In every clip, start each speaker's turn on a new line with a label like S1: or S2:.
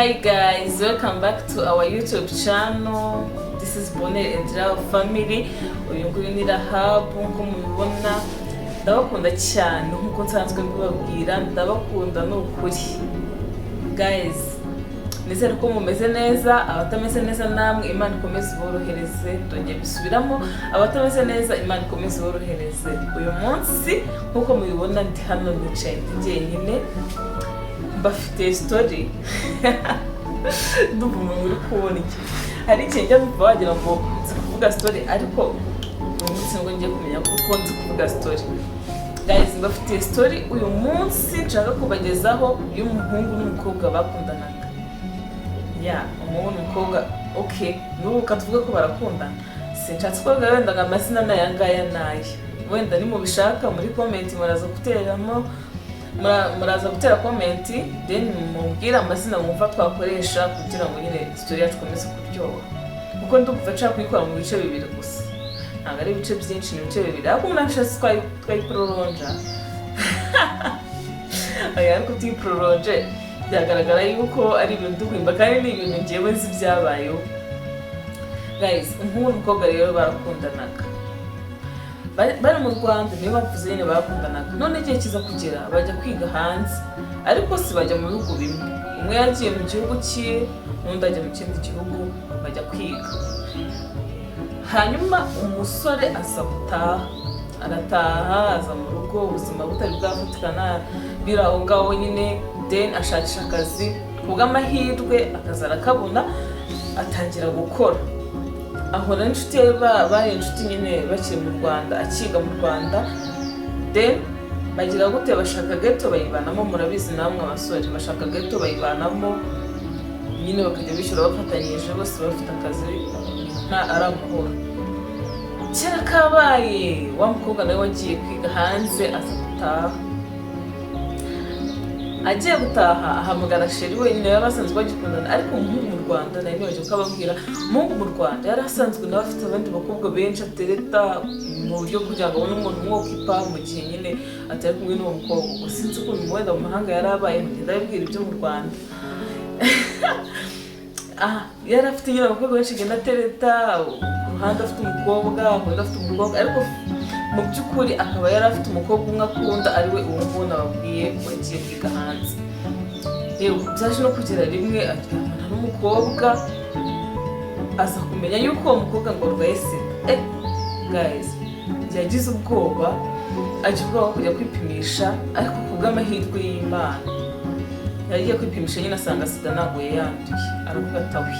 S1: Hi guys, welcome back to our YouTube channel. This is Bonnet and Love family. Uyu nguyu ni Rahab nkuko mubibona. Ndabakunda cyane nkuko nsanzwe mbibabwira, ndabakunda n'ukuri. Guys, nizere ko mumeze neza, abatameze neza namwe Imana ikomeze borohereze. Ndongeye bisubiramo, abatameze neza Imana ikomeze borohereze. Uyu munsi nkuko mubibona ndi hano nicaye njyenyine. Bafite story ndumva muri kubona iki hari ikintu njya mvuga wagira ngo nzi kuvuga story ariko umunsi ngo ngiye kumenya kuko nzi kuvuga story. Guys, bafite story uyu munsi nshaka kubagezaho y'umuhungu n'umukobwa bakundanaga. Umuhungu n'umukobwa okay n'ubu katuvuga ko barakundana. Sinshatse ko wenda amazina nayangaya naye. Wenda ni mu bishaka muri comment muraza gutera comment then mumbwira amazina mwumva twakoresha kugira ngo nyine story yacu komeze kuryoha. Kuko ndumva nshaka kuyikora mu bice bibiri gusa. Ntabwo ari ibice byinshi, ni ibice bibiri. Ariko munashatse twayiprolonja. Ariko tuyiprolonje byagaragara yuko ari ibintu duhimba kandi ni ibintu ngewe nzi byabayeho. Guys, umuhungu n'umukobwa rero barakundanaga. Bari mu Rwanda niyo bavuze nyine barakundanaga. None igihe kiza kugera bajya kwiga hanze. Ariko si bajya mu bihugu bimwe. Umwe yagiye mu gihugu cye, n'undi ajya mu kindi gihugu bajya kwiga. Hanyuma umusore aza gutaha. Arataha aza mu rugo, ubuzima butari bwafatikana biraho ngaho nyine, then ashakisha akazi. Kubw'amahirwe akazi arakabona, atangira gukora. Ahora n'inshuti ye bari inshuti nyine bakiri mu Rwanda, akiga mu Rwanda. Then bagira gute bashaka ghetto bayibanamo, murabizi namwe abasore bashaka ghetto bayibanamo nyine bakajya bishyura bafatanyije bose bafite akazi nta aramahoro. Kera kabaye wa mukobwa nawe wagiye kwiga hanze aza gutaha. Agiye gutaha ahamagara sheri we nyine yabasanzwe bagikundana, ariko umuhungu mu Rwanda nayo nibaje ukababwira umuhungu mu Rwanda yari asanzwe nawe afite abandi bakobwa benshi atereta mu buryo kugira ngo abone umuntu umwokipa mu gihe nyine atari kumwe n'uwo mukobwa. Sinzi ukuntu wenda mu mahanga yari abaye ngenda abibwira ibyo mu Rwanda. Yari afite nyine abakobwa benshi agenda atereta, ku ruhande afite umukobwa, ku rundi afite umukobwa, ariko mu by'ukuri akaba yari afite umukobwa umwe akunda ariwe uwo nguwo nababwiye wagiye kwiga hanze. Rero byaje no kugera rimwe aryamana n'umukobwa, aza kumenya yuko uwo mukobwa ngo arwaye sida. Guys, yagize ubwoba ajya ubwoba kujya kwipimisha, ariko kubw'amahirwe y'Imana yagiye kwipimisha nyine asanga sida ntabwo yayanduye. Aravuga atawi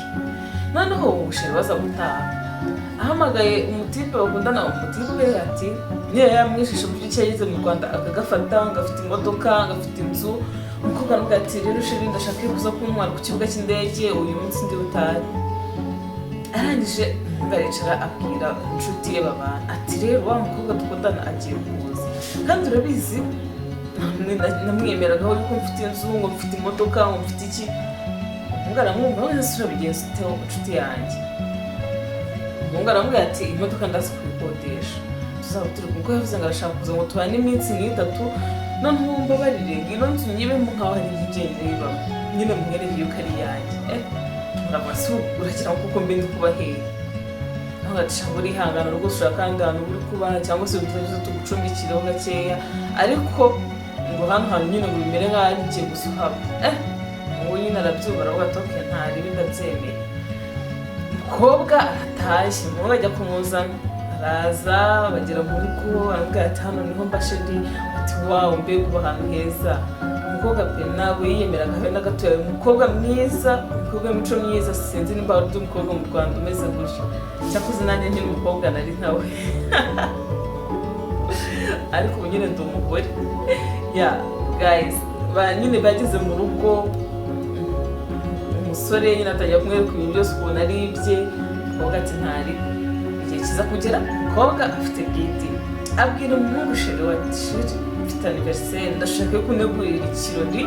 S1: noneho ubusheri baza gutaha, ahamagaye umutipe bakundana. Umutipe ati niyo yamwishisha mu gihe yageze mu Rwanda akagafata, ngafite imodoka, ngafite inzu. Umukobwa aravuga ati rero sheri ndashaka kuza kuntwara ku kibuga cy'indege uyu munsi ndi butahe. Arangije baricara abwira inshuti ye babana ati rero wa mukobwa dukundana agiye kuza, kandi urabizi namwemeragaho yuko mfite inzu, ngo mfite imodoka, ngo mfite iki. Umugara mwumva wese urabigenza ute inshuti yanjye. Umugara aramubwira ati imodoka ndazi kuyikodesha, tuzaba turi kuko yavuze ngo arashaka kuza ngo tubane iminsi nk'itatu, noneho mbabarire ngino nzu nyibemo nkaho ari njyenyine bibamo, nyine mwereke yuko ari yanjye. Murabasu uragira ngo kuko mbe ndi kubahera. Aho gatishanga urihangana rwose ushaka kandi ahantu uri kuba cyangwa se ubuze tugucumbikiraho gakeya, ariko ngo hano hantu nyine ngo bimere nk'aho ari ngiye gusuhaba. Ngo nyine arabyumva aravuga ati okay ntaribi ndabyemeye. Umukobwa aratashye, umuhungu ajya kumuzana, araza bagera mu rugo, arambwira ati hano niho mbasheri. Ati wawu mbega uba ahantu heza. Umukobwa pe nawe yiyemeraga habe na gatoya, umukobwa mwiza, umukobwa w'imico myiza. Sinzi nimba ari umukobwa mu Rwanda umeze gutyo, cyakoze nanjye nyine umukobwa nari nkawe. Ariko ubu nyine ndi umugore. Guys, nyine bageze mu rugo, umusore nyine atajya kumwereka ibintu byose ukuntu ari ibye. Umukobwa ati ntari. Igihe kiza kugera umukobwa afite bwite, abwira umuhungu sheri ati sheri mfite anniversaire, ndashaka ko unegurira ikirori,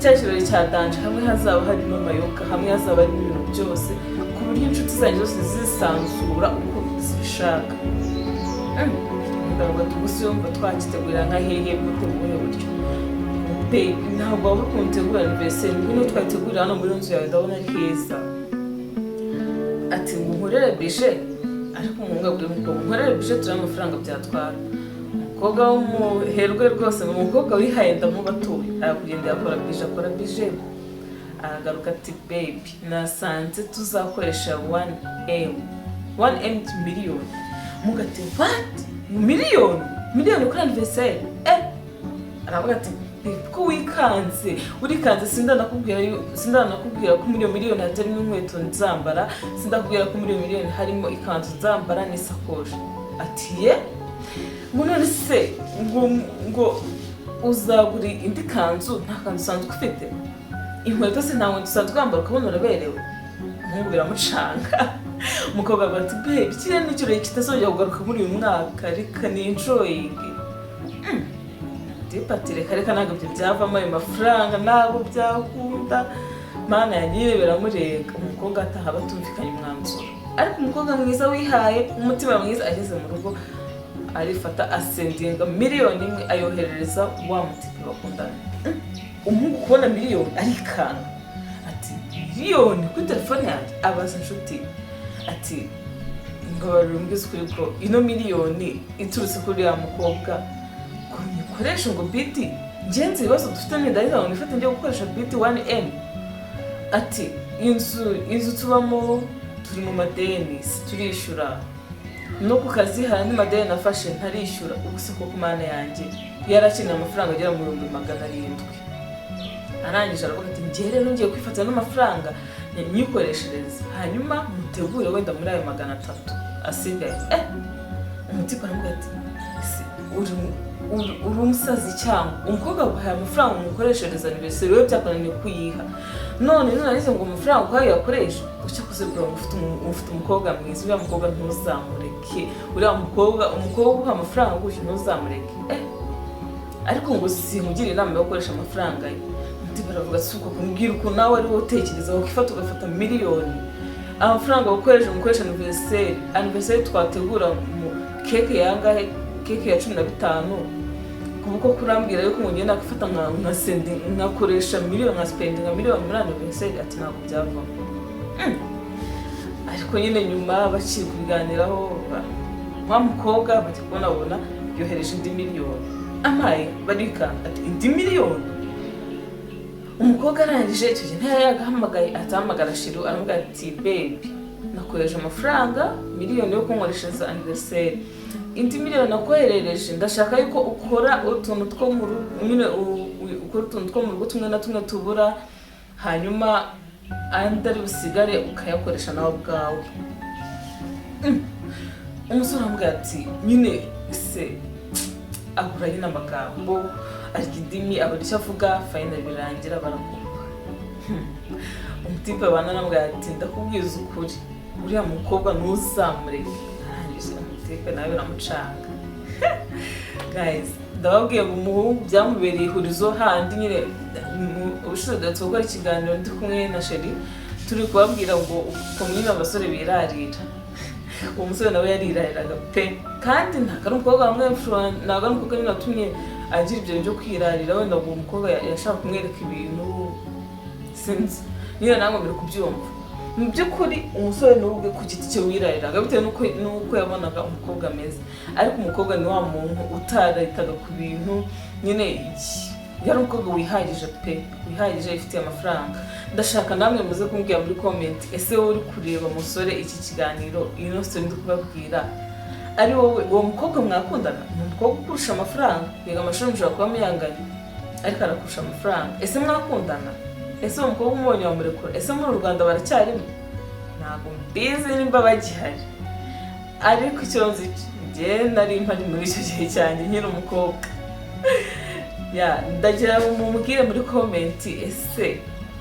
S1: cya kirori cya danje, hamwe hazaba harimo amayoga, hamwe hazaba harimo ibintu byose ku buryo inshuti zanjye zose zisanzura uko zibishaka. Umugabo ati gusa yumva twakitegurira nka hehe gute mu buhe buryo. babe ntabwo waba uri kumutegura anniversaire ngwino twayitegurira hano muri nzu yawe ndabona ari heza ati ngo nkorere bije ariko umuhungu abwira umukobwa nkorere bije turi amafaranga byatwara umukobwa w'umuherwe rwose ni umukobwa wihaye ndamubatuye arakugenda akora bije aragaruka ati babe nasanze tuzakoresha 1M miliyoni mugati what miliyoni kuri anniversaire aravuga ati ko wikanze urikanze sindanakubwira ko muri miliyoni hatarimo inkweto nzambara sindakubwira ko muri miliyoni harimo ikanzu nzambara n'isakoshi ati ye ngo none se ngo uzagura indi kanzu nta kanzu usanzwe ufite inkweto se ntabwo dusanzwe twambara ukabona uraberewe umuhungu biramucanga umukobwa avuga ati babe kiriya ni ikirori kitazongera kugaruka muri uyu mwaka reka ni enjoyingi dipati reka ntabwo ibyo byavamo ayo mafaranga ntabwo byakunda mana yagiye biramureka umukobwa ataha batumvikanye umwanzuro ariko umukobwa mwiza wihaye umutima mwiza ageze mu rugo arifata asendinga miliyoni imwe ayoherereza wa mutipe bakundana umuhungu kubona miliyoni arikanga ati miliyoni kuri telefone yanjye abaza inshuti ati ngabarura umbwiza ukuri ko ino miliyoni iturutse kuri ya mukobwa ko nyikoresha ngo biti ngenzi ibibazo dufite n'indahita ngo nifate njye gukoresha biti 1M ati inzu tubamo turi mu madeni turishyura no ku kazi hari andi madeni nafashe ntarishyura ubuse ko ku mana yanjye yarakeneye amafaranga agera mu 700,000 arangije aravuga ati njye rero ngiye kwifatira n'amafaranga nyikoreshereze hanyuma mutegure wenda muri ayo 300 asigaye umutipe aramubwira ati uri umusazi cyangwa umukobwa wahaye amafaranga umukoreshereza anniversaire we byakananiye kuyiha none narize ngo amafaranga uko yakoresha ucyakoze bro ufite umukobwa mwiza uriya mukobwa ntuzamureke uriya mukobwa uha amafaranga gutyo ntuzamureke ariko ngo simugire inama yo gukoresha amafaranga ye umutima aravuga ati uko kumbwira uko nawe ari wotekereza wakifata ugafata miliyoni amafaranga umukoresha anniversaire twategura mu keke yangahe keke ya 15 kuko kurambwira yuko ngenda gufata nka sending nkakoresha miliyoni nka spending miliyoni muri anniversaire ati ntabwo byavamo ariko nyine nyuma bakiri kubiganiraho wa mukobwa bati kubona yohereje indi miliyoni amaye barikanga ati indi miliyoni umukobwa arangije icyo gihe ntiyagahamagaye atahamagara Shiru aramubwira ati babe nakoresha amafaranga miliyoni yo kunkoreshereza anniversaire indi miliyoni nakoherereje ndashaka yuko ukora utuntu two mu rugo tumwe na tumwe tubura hanyuma andi ari busigare ukayakoresha nawe ubwawe umusore aramubwira ati nyine se abura nyine amagambo ariko indimi abura icyo avuga finally birangira barakuba umutipe bananambwira ati ndakubwiza ukuri uriya mukobwa ntuzamureke arangije umutipe nawe biramucanga guys ndababwiye ngo umuhungu byamubereye ihurizo handi nyine ubushobozi bwo gukora ikiganiro ndi kumwe na Sheri turi kubabwira ngo ukuntu abasore birarira uwo musore nawe yarirariraga pe kandi ntabwo ari umukobwa ntabwo ari umukobwa nyine watumye agira ibyo byo kwirarira wenda ngo umukobwa yashaka kumwereka ibintu sinzi niyo namwe mbere kubyumva mu by'ukuri umusore n'ubwe ku giti cye wirariraga bitewe n'uko yabonaga umukobwa ameze ariko umukobwa ni wa muntu utarahitaga ku bintu nyine yari umukobwa wihagije pe wihagije ifitiye amafaranga ndashaka namwe muze kumbwira muri comment ese wowe uri kureba umusore iki kiganiro ino story ndi kubabwira ari wowe uwo mukobwa mwakundana ni umukobwa ukurusha amafaranga yega amashuri mushobora kuba muyanganye ariko arakurusha amafaranga ese mwakundana ese uwo mukobwa umubonye wamurekura ese muri u Rwanda baracyarimo ntabwo mbizi nimba bagihari ariko icyo nzi njye nari mpari muri icyo gihe cyane nkiri umukobwa ndagira mumubwire muri comment ese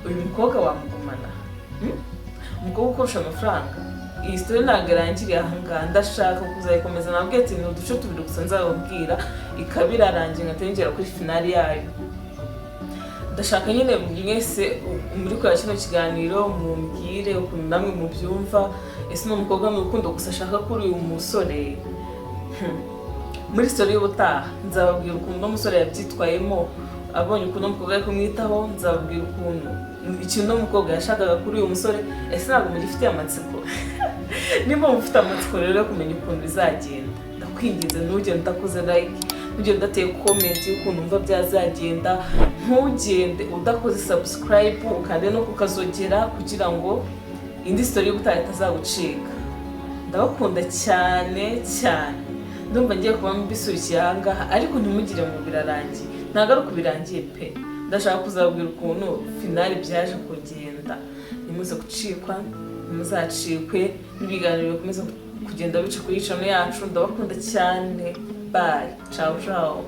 S1: uyu mukobwa wamugumana umukobwa ukurusha amafaranga iyi story ntabwo irangiriye ahangaha ndashaka kuzayikomeza nabwiye ati ni uduce tubiri gusa nzababwira ikaba irarangiye ngatengera kuri finali yayo ndashaka nyine mwese muri kora kino kiganiro mumbwire ukuntu namwe mubyumva ese ni umukobwa mu rukundo gusa ashaka kuri uyu musore muri story y'ubutaha nzababwira ukuntu umusore yabyitwayemo abonye ukuntu umukobwa ari kumwitaho, nzababwira ukuntu ikintu umukobwa yashakaga kuri uyu musore. Ese ntabwo mugifitiye amatsiko? Niba mufite amatsiko rero yo kumenya ukuntu bizagenda, ndakwinginze ntugende udakoze like, ntugende udateye comment y'ukuntu umva byazagenda, ntugende udakoze subscribe, ukande no kukazogera kugira ngo indi story y'ubutaha itazagucika. Ndabakunda cyane cyane, ndumva ngiye kuba mbisurikiye ahangaha, ariko ntimugire ngo birarangiye. Ntabwo ari uko birangiye pe, ndashaka kuzabwira ukuntu finali byaje kugenda. Nimuze gucikwa, nimuzacikwe, n'ibiganiro bikomeza kugenda bica kuri channel yacu. Ndabakunda cyane, bye, ciao ciao.